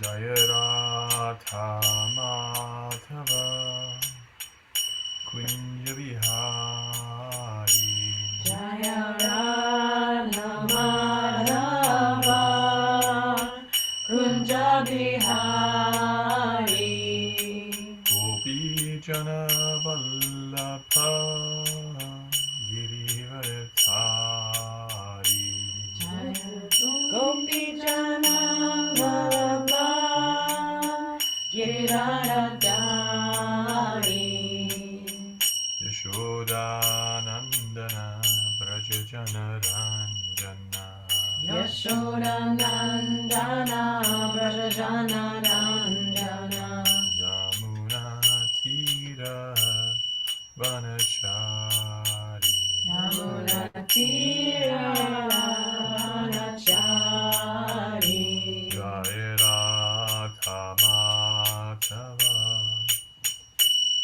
Jaya Radha Madhava Kunja Vihari Jaya Radha Madhava Kunja Bihari Gopi Jana Vallabha Girivardhari Gopi Jana Vallabha Giridharadhari Yashodanandana Braja Jana Ranjana Yashodanandana Brajajana Ranjana Yamuna Tira Vanachari Yamuna Tira Vanachari Jaya Radha Madhava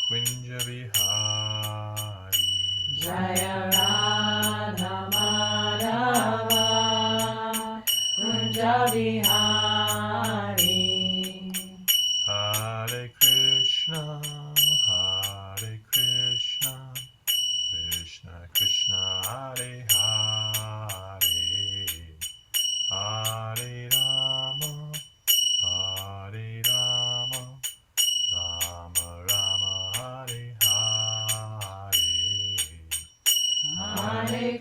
Kunja Vihari Jaya Radha Madhava Kunja Bihari Hare Krishna Krishna Krishna Hare Hare Hare Rama Rama Rama Hare Hare Hare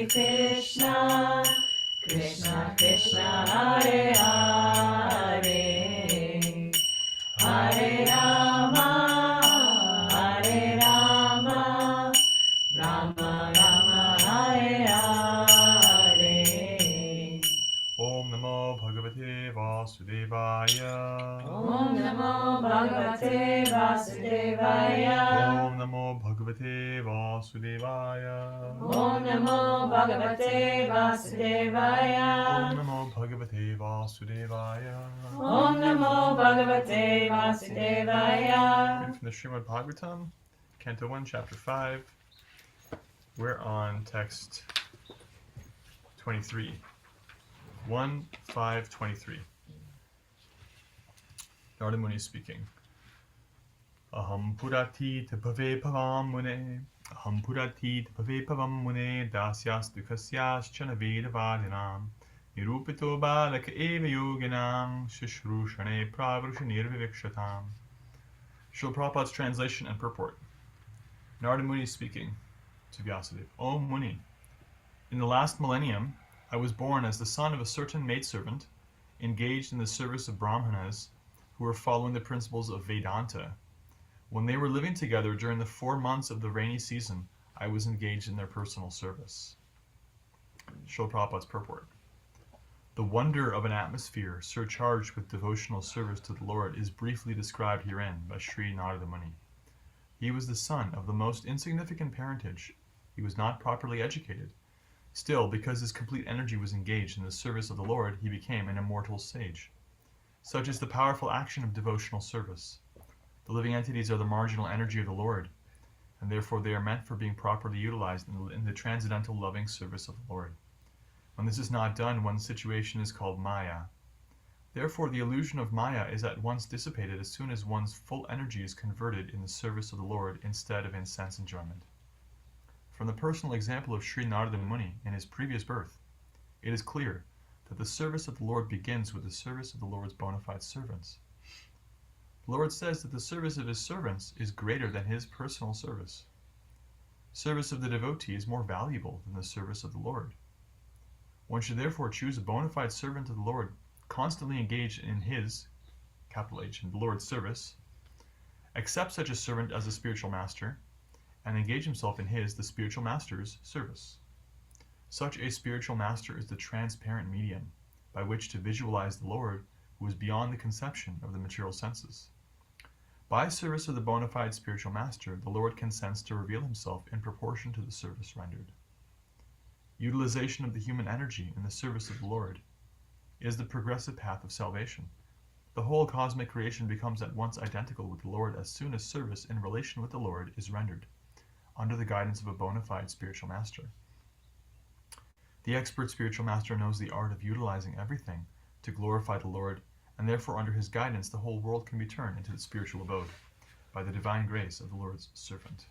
Krishna Krishna Krishna Hare Hare Hare Rama Rama Rama Hare Hare Om Namo Bhagavate Vasudevaya Om Namo Bhagavate Vasudevaya Om Namo Bhagavate Vasudevaya Om Namo Bhagavate Vasudevaya Om Namo Bhagavate Vasudevaya Om Namo Bhagavate Vasudevaya Reading from the Srimad Bhagavatam, Canto 1, Chapter 5. We're on text 23. 1:5:23. Narada Muni speaking. Aham purati bhave bhavam mune. Aham purati bhave bhavam mune. Dasyas dukasyas chana vedavadinam. Nirupito balaka eva yoginam. Shishrushane pravrushanir vivikshatam. Srila Prabhupada's translation and purport. Narada Muni speaking to Vyasadeva. O Muni, in the last millennium, I was born as the son of a certain maidservant engaged in the service of Brahmanas who were following the principles of Vedanta. When they were living together during the 4 months of the rainy season, I was engaged in their personal service. Srila Prabhupada's purport. The wonder of an atmosphere surcharged with devotional service to the Lord is briefly described herein by Sri Narada Muni. He was the son of the most insignificant parentage. He was not properly educated. Still, because his complete energy was engaged in the service of the Lord, he became an immortal sage. Such is the powerful action of devotional service. The living entities are the marginal energy of the Lord, and therefore they are meant for being properly utilized in the transcendental loving service of the Lord. When this is not done, one's situation is called Maya. Therefore, the illusion of Maya is at once dissipated as soon as one's full energy is converted in the service of the Lord instead of in sense enjoyment. From the personal example of Sri Narada Muni in his previous birth, it is clear that the service of the Lord begins with the service of the Lord's bona fide servants. The Lord says that the service of his servants is greater than his personal service. Service of the devotee is more valuable than the service of the Lord. One should therefore choose a bona fide servant of the Lord, constantly engaged in his, capital H, in the Lord's service, accept such a servant as a spiritual master, and engage himself in his, the spiritual master's, service. Such a spiritual master is the transparent medium by which to visualize the Lord who is beyond the conception of the material senses. By service of the bona fide spiritual master, the Lord consents to reveal himself in proportion to the service rendered. Utilization of the human energy in the service of the Lord is the progressive path of salvation. The whole cosmic creation becomes at once identical with the Lord as soon as service in relation with the Lord is rendered, under the guidance of a bona fide spiritual master. The expert spiritual master knows the art of utilizing everything to glorify the Lord, and therefore under his guidance the whole world can be turned into the spiritual abode by the divine grace of the Lord's servant.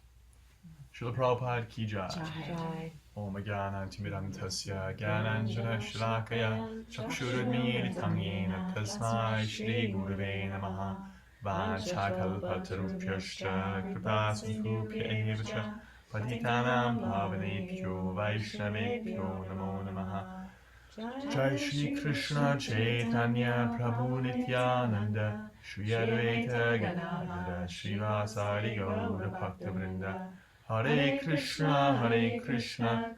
Srila Prabhupada ki jai. Jai. Om Jnanatimirantasya Jnananjana Shalakaya Chakshurudmilitam Yena Tasmai Shri Gurave Namaha Vanchakalpatarubhyascha Kripasindhubhya eva cha Patitanam Pavanebhyo Vaishnavebhyo Namo Namaha. Jai Shri Krishna Chaitanya Prabhu Nityananda Shri Advaita Gadadara Srivasari Gaura Bhaktivinoda Hare Krishna, Krishna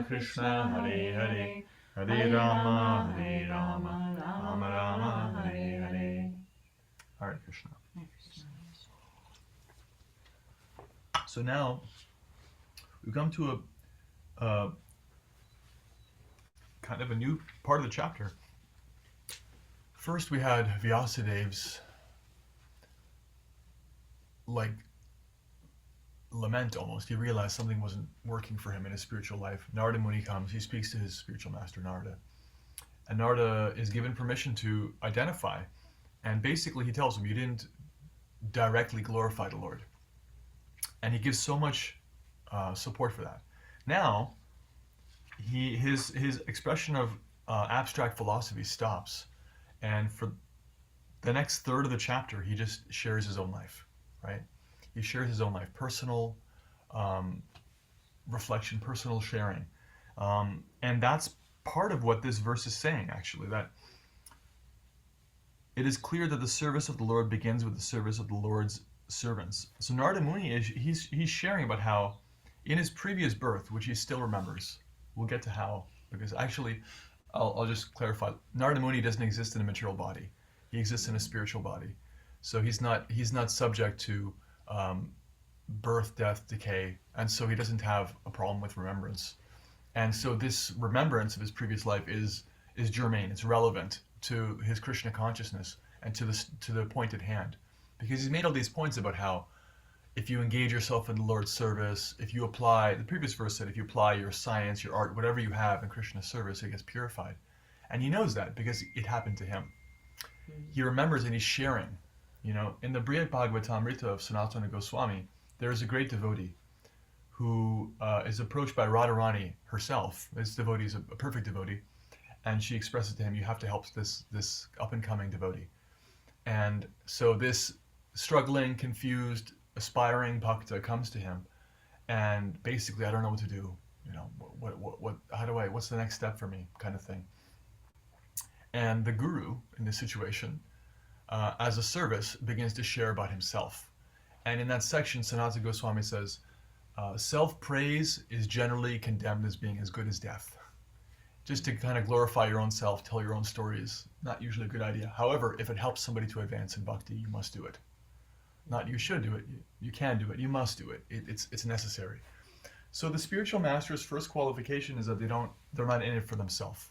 Krishna, Hare Hare, Hare Rama, Rama Rama, Hare Hare. Hare Krishna. So now we've come to a kind of a new part of the chapter. First we had Vyasadev's lament almost. He realized something wasn't working for him in his spiritual life. Narada Muni comes, he speaks to his spiritual master Narada. And Narada is given permission to identify. And basically he tells him, you didn't directly glorify the Lord. And he gives so much support for that. Now, his expression of abstract philosophy stops. And for the next third of the chapter, he just shares his own life, right? He shares his own life, personal reflection, personal sharing. And that's part of what this verse is saying, actually, that it is clear that the service of the Lord begins with the service of the Lord's servants. So Narada Muni, he's sharing about how in his previous birth, which he still remembers, we'll get to how, because actually, I'll just clarify, Narada Muni doesn't exist in a material body. He exists in a spiritual body. So he's not subject to birth, death, decay, and so he doesn't have a problem with remembrance. And so this remembrance of his previous life is germane, it's relevant to his Krishna consciousness and to the point at hand. Because he's made all these points about how if you engage yourself in the Lord's service, if you apply, the previous verse said, if you apply your science, your art, whatever you have in Krishna's service, it gets purified. And he knows that because it happened to him. He remembers and he's sharing. You know, in the Bhagavatam of Sanatana Goswami, there is a great devotee who is approached by Radharani herself. This devotee is a perfect devotee, and she expresses to him, you have to help this up-and-coming devotee. And so this struggling, confused, aspiring bhakta comes to him, and basically, I don't know what to do. You know, what's the next step for me, kind of thing. And the guru in this situation, as a service, begins to share about himself. And in that section, Sanatana Goswami says, self-praise is generally condemned as being as good as death. Just to kind of glorify your own self, tell your own stories, not usually a good idea. However, if it helps somebody to advance in bhakti, you must do it. Not you should do it, you can do it, you must do it. It's necessary. So the spiritual master's first qualification is that they're not in it for themselves.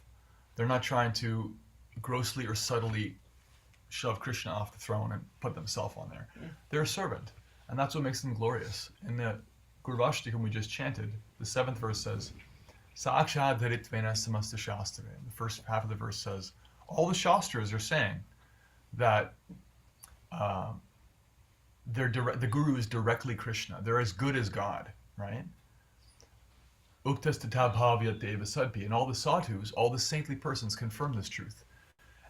They're not trying to grossly or subtly shove Krishna off the throne and put themselves on there. Yeah. They're a servant, and that's what makes them glorious. In the Gurvashtikam we just chanted, the 7th verse says, Sakshat Dharitvena Samasta Shastra. The first half of the verse says, all the Shastras are saying that the Guru is directly Krishna. They're as good as God, right? Uktastata bhavyat deva sadpi. And all the sadhus, all the saintly persons confirm this truth.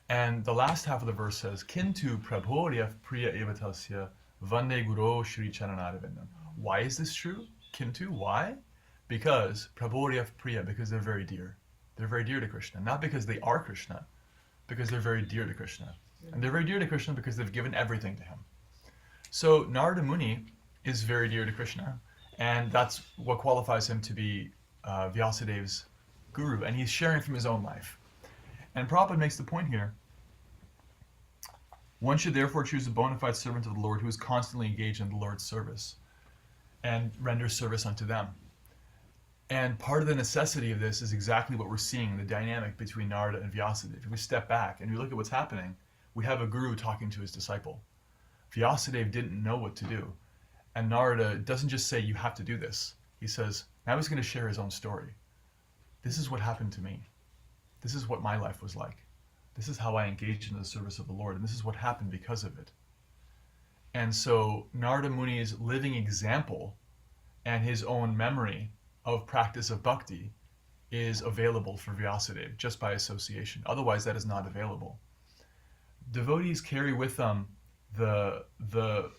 And the last half of the verse says, Kintu prabhorya priya evatasya vande guru shri charanarvindam. Why is this true? Kintu, why? Because prabhorya priya, because they're very dear. They're very dear to Krishna. Not because they are Krishna, because they're very dear to Krishna. And they're very dear to Krishna because they've given everything to him. So Narada Muni is very dear to Krishna, and that's what qualifies him to be Vyasadev's guru, and he's sharing from his own life. And Prabhupada makes the point here, one should therefore choose a bona fide servant of the Lord who is constantly engaged in the Lord's service and renders service unto them. And part of the necessity of this is exactly what we're seeing in the dynamic between Narada and Vyasadeva. If we step back and we look at what's happening, we have a guru talking to his disciple. Vyasadeva didn't know what to do. And Narada doesn't just say, you have to do this. He says, now he's going to share his own story. This is what happened to me. This is what my life was like. This is how I engaged in the service of the Lord, and this is what happened because of it. And so Narada Muni's living example and his own memory of practice of bhakti is available for Vyasadeva just by association. Otherwise, that is not available. Devotees carry with them the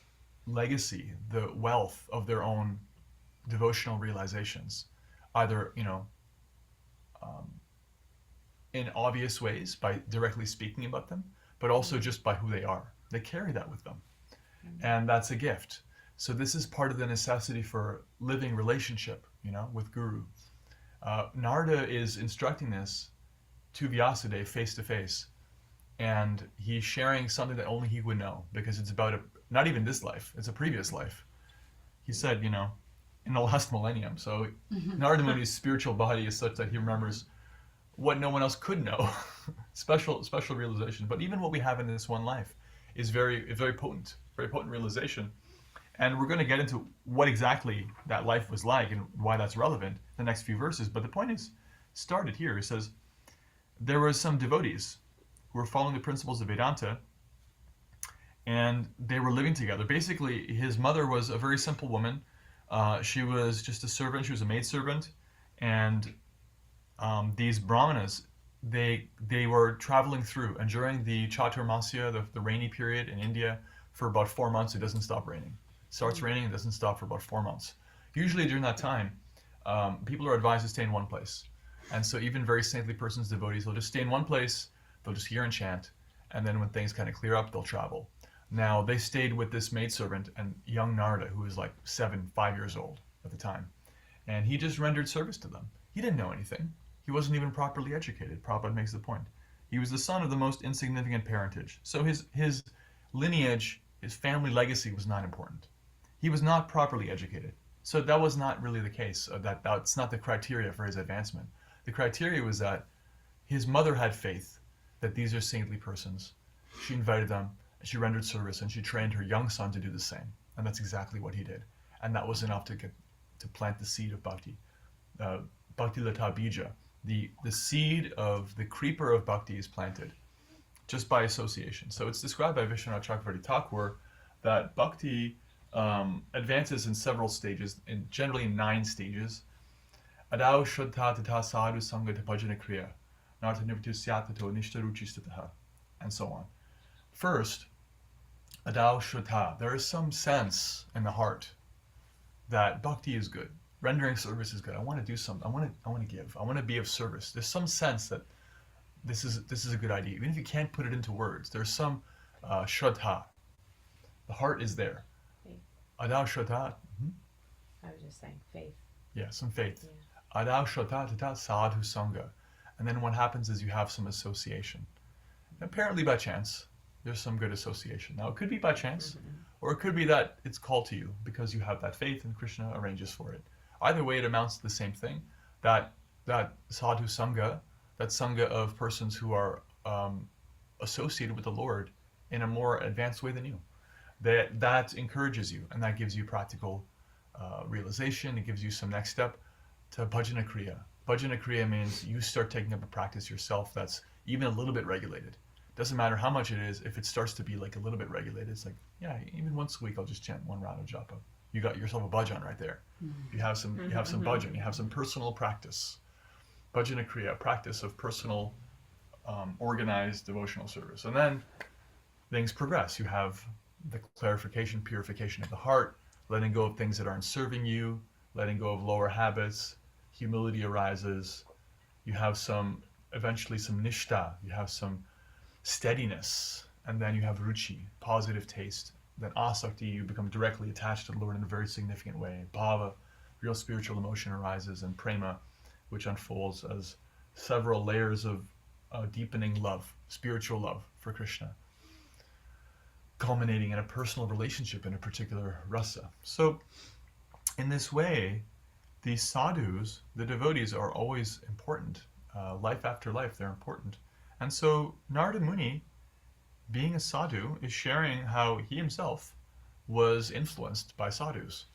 legacy, the wealth of their own devotional realizations, either in obvious ways by directly speaking about them, but also just by who they are. They carry that with them, and that's a gift. So this is part of the necessity for living relationship, with Guru. Narada is instructing this to Vyasadeva face to face, and he's sharing something that only he would know, because it's about not even this life, it's a previous life. He said, in the last millennium. So Narada Muni's spiritual body is such that he remembers what no one else could know. special realization. But even what we have in this one life is very potent realization. And we're going to get into what exactly that life was like and why that's relevant in the next few verses. But the point is started here. He says, there were some devotees who were following the principles of Vedanta, and they were living together. Basically, his mother was a very simple woman. She was just a servant. She was a maidservant. And these brahmanas, they were traveling through. And during the Chaturmasya, the rainy period in India, for about 4 months, it doesn't stop raining. It starts raining and doesn't stop for about 4 months. Usually during that time, people are advised to stay in one place. And so even very saintly persons, devotees, will just stay in one place, they'll just hear and chant, and then when things kind of clear up, they'll travel. Now, they stayed with this maidservant and young Narada, who was like 5 years old at the time. And he just rendered service to them. He didn't know anything. He wasn't even properly educated. Prabhupada makes the point. He was the son of the most insignificant parentage. So his lineage, his family legacy was not important. He was not properly educated. So that was not really the case. That's not the criteria for his advancement. The criteria was that his mother had faith that these are saintly persons. She invited them, she rendered service, and she trained her young son to do the same. And that's exactly what he did. And that was enough to plant the seed of bhakti. Bhakti lata bija. The seed of the creeper of bhakti is planted just by association. So it's described by Vishwanath Chakravarti Thakur that bhakti advances in several stages, generally in 9 stages. Adau shuddha tata sadhu sangha bhajana kriya, nartha nivritu syatato nishta ruchistataha, and so on. First, adau shuddha, there is some sense in the heart that bhakti is good, rendering service is good. I want to do something. I want to give. I want to be of service. There's some sense that this is a good idea, even if you can't put it into words. There's some shraddha. The heart is there. Adau shraddha. I was just saying faith. Yeah, some faith. Adau shraddha tata sadhu sangha. And then what happens is you have some association. Apparently by chance, there's some good association. Now it could be by chance, or it could be that it's called to you because you have that faith and Krishna arranges for it. Either way, it amounts to the same thing. That sadhu sangha, that sangha of persons who are associated with the Lord in a more advanced way than you, that encourages you, and that gives you practical realization. It gives you some next step to bhajana kriya. Bhajana kriya means you start taking up a practice yourself that's even a little bit regulated. Doesn't matter how much it is, if it starts to be like a little bit regulated, it's like, yeah, even once a week I'll just chant 1 round of japa. You got yourself a bhajan right there. You have some bhajan, you have some personal practice. Bhajana kriya, practice of personal, organized devotional service. And then things progress. You have the clarification, purification of the heart, letting go of things that aren't serving you, letting go of lower habits, humility arises. You have eventually some nishta, you have some steadiness, and then you have ruchi, positive taste. Then asakti, you become directly attached to the Lord in a very significant way. Bhava, real spiritual emotion arises, and prema, which unfolds as several layers of deepening love, spiritual love for Krishna, culminating in a personal relationship in a particular rasa. So in this way, the sadhus, the devotees, are always important. Life after life, they're important. And so Narada Muni, being a sadhu, is sharing how he himself was influenced by sadhus.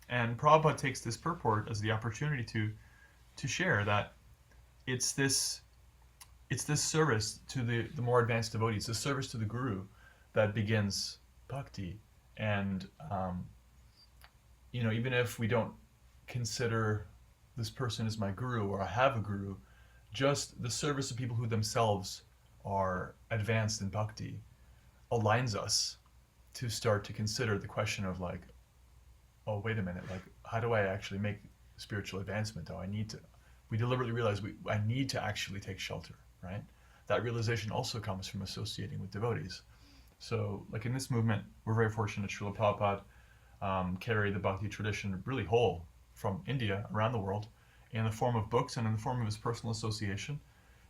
And Prabhupada takes this purport as the opportunity to share that it's this it's this service to the more advanced devotees, the service to the guru, that begins bhakti. And even if we don't consider this person as my guru or I have a guru, just the service of people who themselves are advanced in bhakti aligns us to start to consider the question of like, oh, wait a minute, like, how do I actually make spiritual advancement? Oh, we deliberately realize I need to actually take shelter, right? That realization also comes from associating with devotees. So, like in this movement, we're very fortunate Srila Prabhupada carried the bhakti tradition really whole from India around the world in the form of books and in the form of his personal association.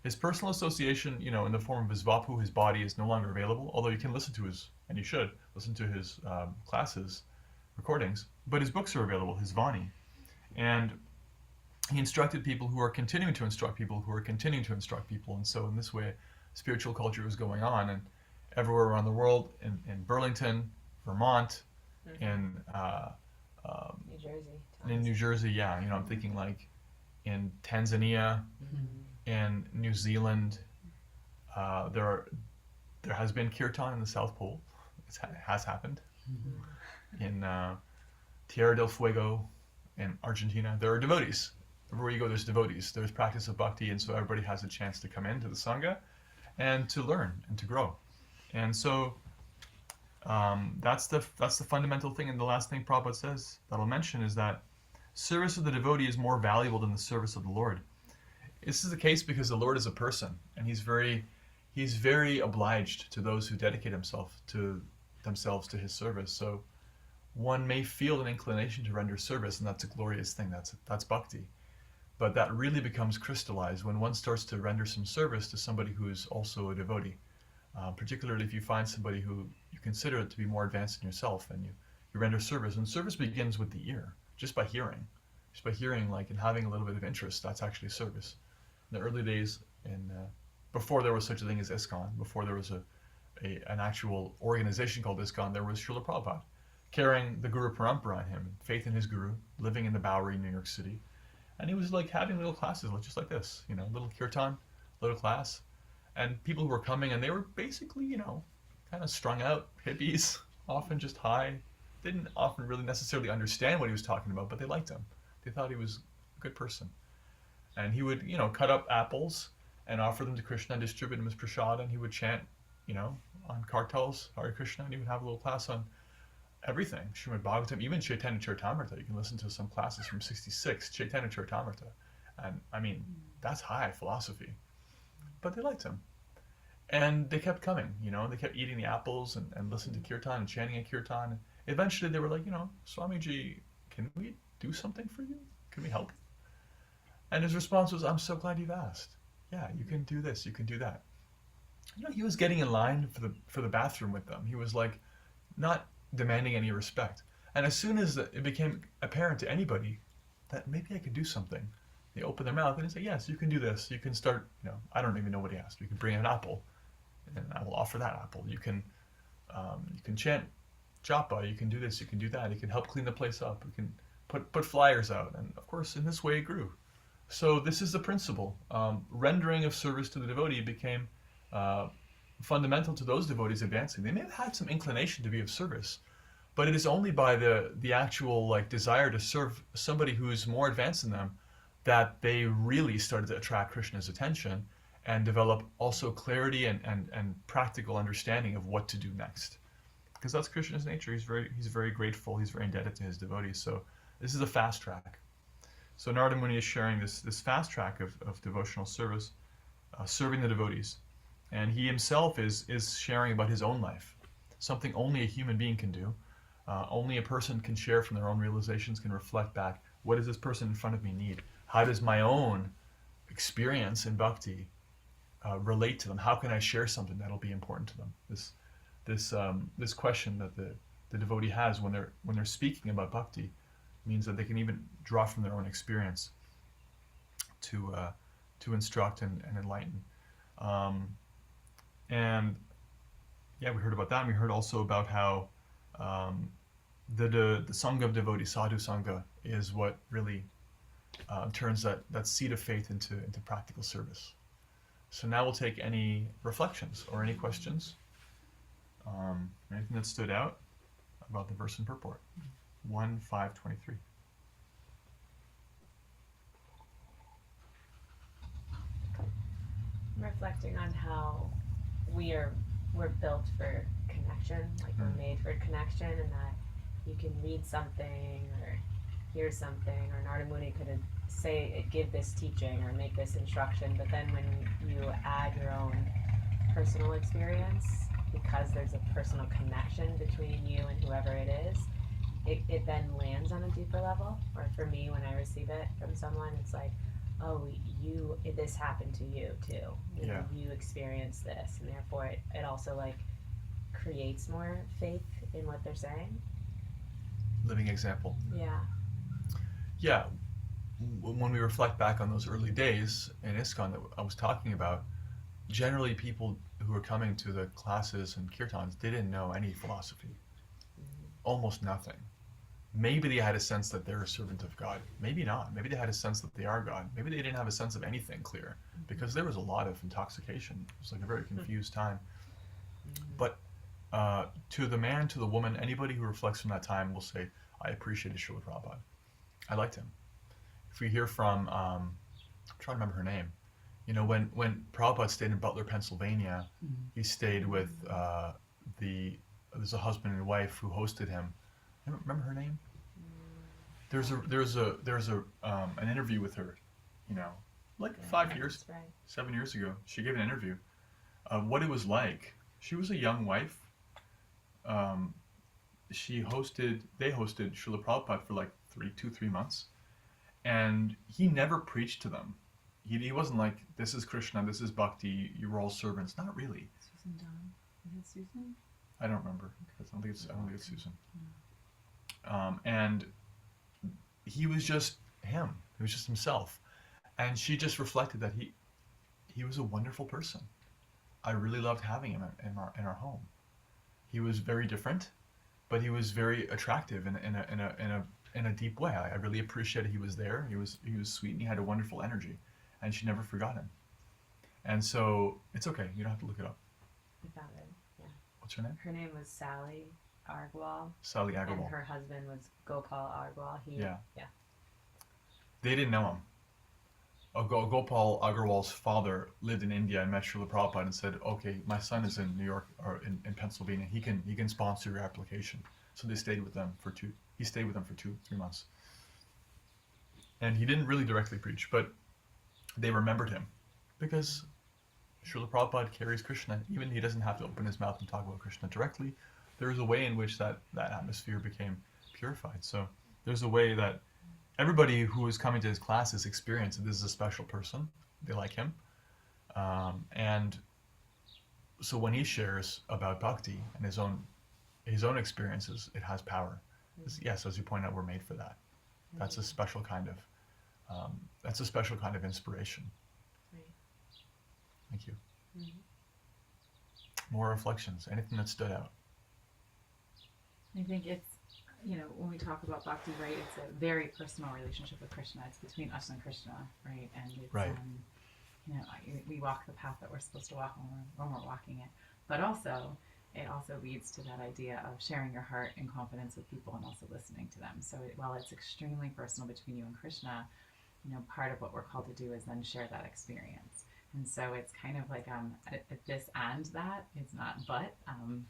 His personal association, in the form of his vapu, his body, is no longer available, although you can listen to and you should, listen to his classes, recordings, but his books are available, his Vani. And he instructed people who are continuing to instruct people who are continuing to instruct people. And so in this way, spiritual culture was going on. And everywhere around the world, in Burlington, Vermont, in New Jersey. in New Jersey, yeah. I'm thinking like in Tanzania, in New Zealand, there has been kirtan in the South Pole. It has happened. In Tierra del Fuego, in Argentina, there are devotees. Everywhere you go, there's devotees. There's practice of bhakti, and so everybody has a chance to come into the sangha and to learn and to grow. And so that's the fundamental thing. And the last thing Prabhupada says that I'll mention is that service of the devotee is more valuable than the service of the Lord. This is the case because the Lord is a person, and he's very obliged to those who dedicate themselves to his service. So one may feel an inclination to render service, and that's a glorious thing. That's bhakti. But that really becomes crystallized when one starts to render some service to somebody who is also a devotee. Particularly if you find somebody who you consider to be more advanced than yourself, and you render service. And service begins with the ear, just by hearing. Just by hearing, like, and having a little bit of interest, that's actually service. In the early days, before there was such a thing as ISKCON, before there was an actual organization called ISKCON, there was Srila Prabhupada, carrying the Guru Parampara on him, faith in his Guru, living in the Bowery, New York City. And he was like having little classes, just like this, little kirtan, little class. And people who were coming, and they were basically, kind of strung out hippies, often just high. Didn't often really necessarily understand what he was talking about, but they liked him. They thought he was a good person. And he would, cut up apples and offer them to Krishna and distribute them as prasad, and he would chant, on kartals, Hare Krishna, and he would have a little class on everything. Srimad Bhagavatam, even Chaitanya Charitamrita. You can listen to some classes from 66, Chaitanya Charitamrita. And, I mean, that's high philosophy. But they liked him. And they kept coming, they kept eating the apples and listening to kirtan and chanting a kirtan. And eventually they were like, Swamiji, can we do something for you? Can we help? And his response was, I'm so glad you've asked. Yeah, you can do this, you can do that. He was getting in line for the bathroom with them. He was like not demanding any respect. And as soon as it became apparent to anybody that maybe I could do something, they opened their mouth and they said, yes, you can do this. You can start, I don't even know what he asked. You can bring an apple and I will offer that apple. You can chant japa. You can do this. You can do that. You can help clean the place up. You can put flyers out. And of course, in this way, it grew. So this is the principle. Rendering of service to the devotee became fundamental to those devotees advancing. They may have had some inclination to be of service, but it is only by the actual desire to serve somebody who is more advanced than them that they really started to attract Krishna's attention and develop also clarity and practical understanding of what to do next. Because that's Krishna's nature. He's very grateful. He's very indebted to his devotees. So this is a fast track. So Narada Muni is sharing this fast track of devotional service, serving the devotees. And he himself is sharing about his own life, something only a human being can do. Only a person can share from their own realizations, can reflect back, what does this person in front of me need? How does my own experience in bhakti relate to them? How can I share something that'll be important to them? This question that the devotee has when they're speaking about bhakti means that they can even draw from their own experience to instruct and enlighten. And yeah, we heard about that. And we heard also about how the sangha of devotees, sadhu sangha, is what really turns that seed of faith into practical service. So now we'll take any reflections or any questions. Anything that stood out about the verse in purport. 1:5:23. Reflecting on how we're built for connection, like we're made for connection, and that you can read something or hear something, or Narada Muni could give this teaching or make this instruction, but then when you add your own personal experience, because there's a personal connection between you and whoever it is, it then lands on a deeper level. Or for me, when I receive it from someone, it's like, oh, this happened to you too. You experienced this, and therefore it also like creates more faith in what they're saying. Living example. Yeah. Yeah. When we reflect back on those early days in ISKCON that I was talking about, generally people who were coming to the classes and kirtans, they didn't know any philosophy. Almost nothing. Maybe they had a sense that they're a servant of God. Maybe not. Maybe they had a sense that they are God. Maybe they didn't have a sense of anything clear, because there was a lot of intoxication. It was like a very confused time. But to the man, to the woman, anybody who reflects from that time will say, I appreciated Srila Prabhupada. I liked him. If we hear from, I'm trying to remember her name, when Prabhupada stayed in Butler, Pennsylvania, he stayed with there's a husband and wife who hosted him. Remember her name? There's an interview with her, like 7 years ago. She gave an interview of what it was like. She was a young wife. They hosted Srila Prabhupada for like 3 months, and he never preached to them. He wasn't like, this is Krishna, this is Bhakti, you're all servants. Not really. Susan Don. Is it Susan? I don't remember. I don't think it's Susan. And he was just him. He was just himself. And she just reflected that he was a wonderful person. I really loved having him in our home. He was very different, but he was very attractive in a deep way. I really appreciated he was there. He was sweet, and he had a wonderful energy, and she never forgot him. And so it's okay. You don't have to look it up. I found it. Yeah. What's her name? Her name was Sally Agarwal. Sally Agarwal. And her husband was Gopal Agarwal. Yeah. They didn't know him. Gopal Agarwal's father lived in India and met Srila Prabhupada and said, okay, my son is in New York or in Pennsylvania. He can sponsor your application. So they stayed with them he stayed with them for 2-3 months. And he didn't really directly preach, but they remembered him because Srila Prabhupada carries Krishna. Even he doesn't have to open his mouth and talk about Krishna directly. There is a way in which that atmosphere became purified. So there's a way that everybody who is coming to his classes experience that this is a special person. They like him. And so when he shares about bhakti and his own experiences, it has power. Yes, as you point out, we're made for that. That's a special kind of inspiration. Right. Thank you. More reflections. Anything that stood out? I think it's, when we talk about bhakti, right, it's a very personal relationship with Krishna. It's between us and Krishna, right? And it's, right. We walk the path that we're supposed to walk when we're walking it. But also, it also leads to that idea of sharing your heart and confidence with people and also listening to them. So while it's extremely personal between you and Krishna, part of what we're called to do is then share that experience. And so it's kind of like this and that. It's not but. And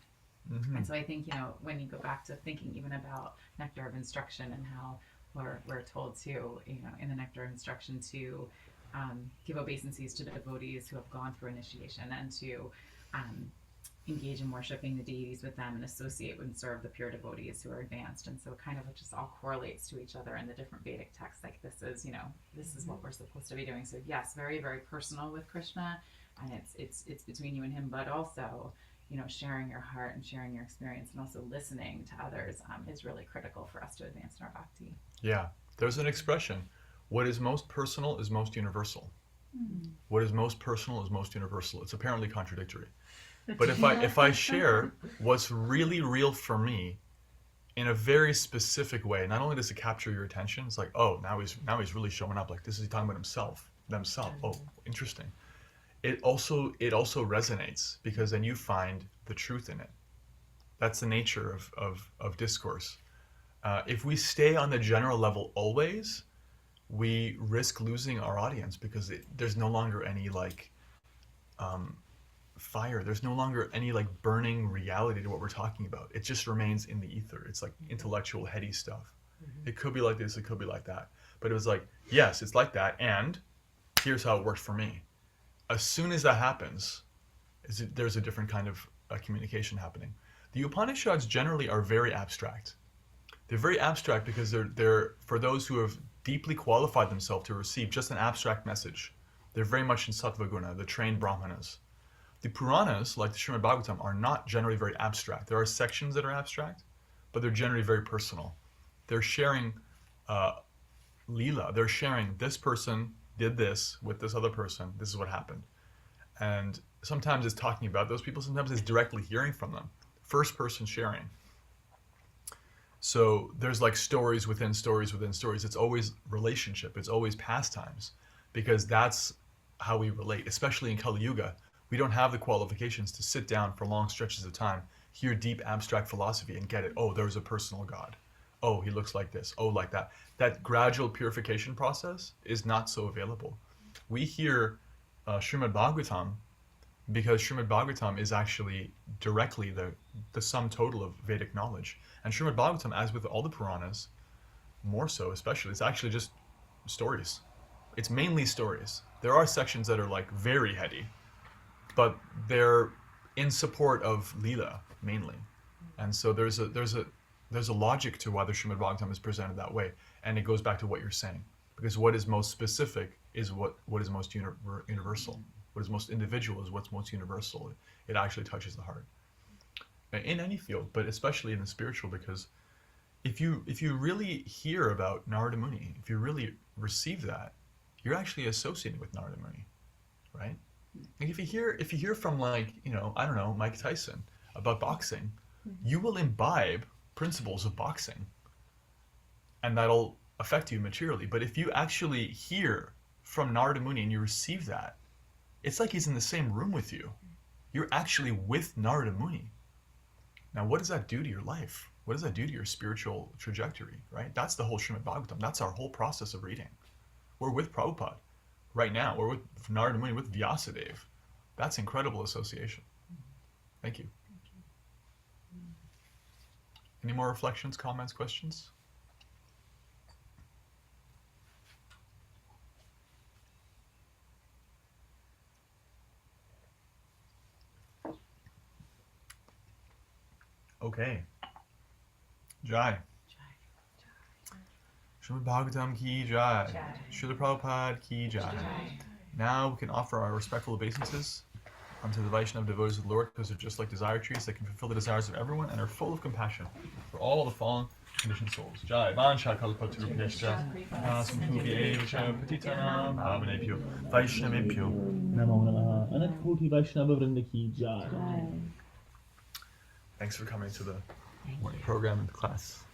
so I think, when you go back to thinking even about nectar of instruction and how we're told to, in the nectar of instruction to give obeisances to the devotees who have gone through initiation and to engage in worshiping the deities with them and associate and serve the pure devotees who are advanced. And so kind of it just all correlates to each other in the different Vedic texts. Like this is, this is what we're supposed to be doing. So yes, very, very personal with Krishna, and it's between you and him, but also, sharing your heart and sharing your experience and also listening to others is really critical for us to advance in our bhakti. Yeah, there's an expression, what is most personal is most universal. What is most personal is most universal. It's apparently contradictory. But if I share what's really real for me in a very specific way, not only does it capture your attention, it's like, oh, now he's really showing up. Like this is he talking about himself. Oh, interesting. it also resonates, because then you find the truth in it. That's the nature of discourse. If we stay on the general level always, we risk losing our audience, because there's no longer any like fire. There's no longer any like burning reality to what we're talking about. It just remains in the ether. It's like intellectual, heady stuff. It could be like this, it could be like that. But it was like, yes, it's like that, and here's how it worked for me. As soon as that happens, there's a different kind of communication happening. The Upanishads generally are very abstract. They're very abstract because they're for those who have deeply qualified themselves to receive just an abstract message. They're very much in Sattva Guna, the trained Brahmanas. The Puranas, like the Srimad Bhagavatam, are not generally very abstract. There are sections that are abstract, but they're generally very personal. They're sharing Leela. They're sharing, this person did this with this other person. This is what happened. And sometimes it's talking about those people. Sometimes it's directly hearing from them. First person sharing. So there's like stories within stories within stories. It's always relationship. It's always pastimes, because that's how we relate, especially in Kali Yuga. We don't have the qualifications to sit down for long stretches of time, hear deep abstract philosophy and get it. Oh, there's a personal God. Oh, he looks like this. Oh, like that. That gradual purification process is not so available. We hear Srimad Bhagavatam because Srimad Bhagavatam is actually directly the sum total of Vedic knowledge. And Srimad Bhagavatam, as with all the Puranas, more so especially, it's actually just stories. It's mainly stories. There are sections that are like very heady, but they're in support of Leela mainly. And so there's a logic to why the Srimad Bhagavatam is presented that way. And it goes back to what you're saying. Because what is most specific is what is most universal. What is most individual is what's most universal. It actually touches the heart. In any field, but especially in the spiritual, because if you really hear about Narada Muni, if you really receive that, you're actually associating with Narada Muni, right? Like if you hear from, like, I don't know, Mike Tyson about boxing, you will imbibe principles of boxing, and that'll affect you materially. But if you actually hear from Narada Muni and you receive that, it's like he's in the same room with you. You're actually with Narada Muni. Now, what does that do to your life? What does that do to your spiritual trajectory, right? That's the whole Srimad Bhagavatam. That's our whole process of reading. We're with Prabhupada right now. We're with Narada Muni, with Vyasadeva. That's incredible association. Thank you. Any more reflections, comments, questions? Okay. Jai. Srimad Bhagavatam ki jai. Srila Prabhupada ki jai. Now we can offer our respectful obeisances unto the Vaishnava devotees of the Lord, because they're just like desire trees that can fulfill the desires of everyone and are full of compassion for all the fallen conditioned souls. Jai. Vansha kalpatarubhyascha samhubhyevacha patitanam pavanebhyo Vaishnavebhyo namo namaha. Anakoti Vaishnava Vrinda ki jai. Thanks for coming to the morning program and the class.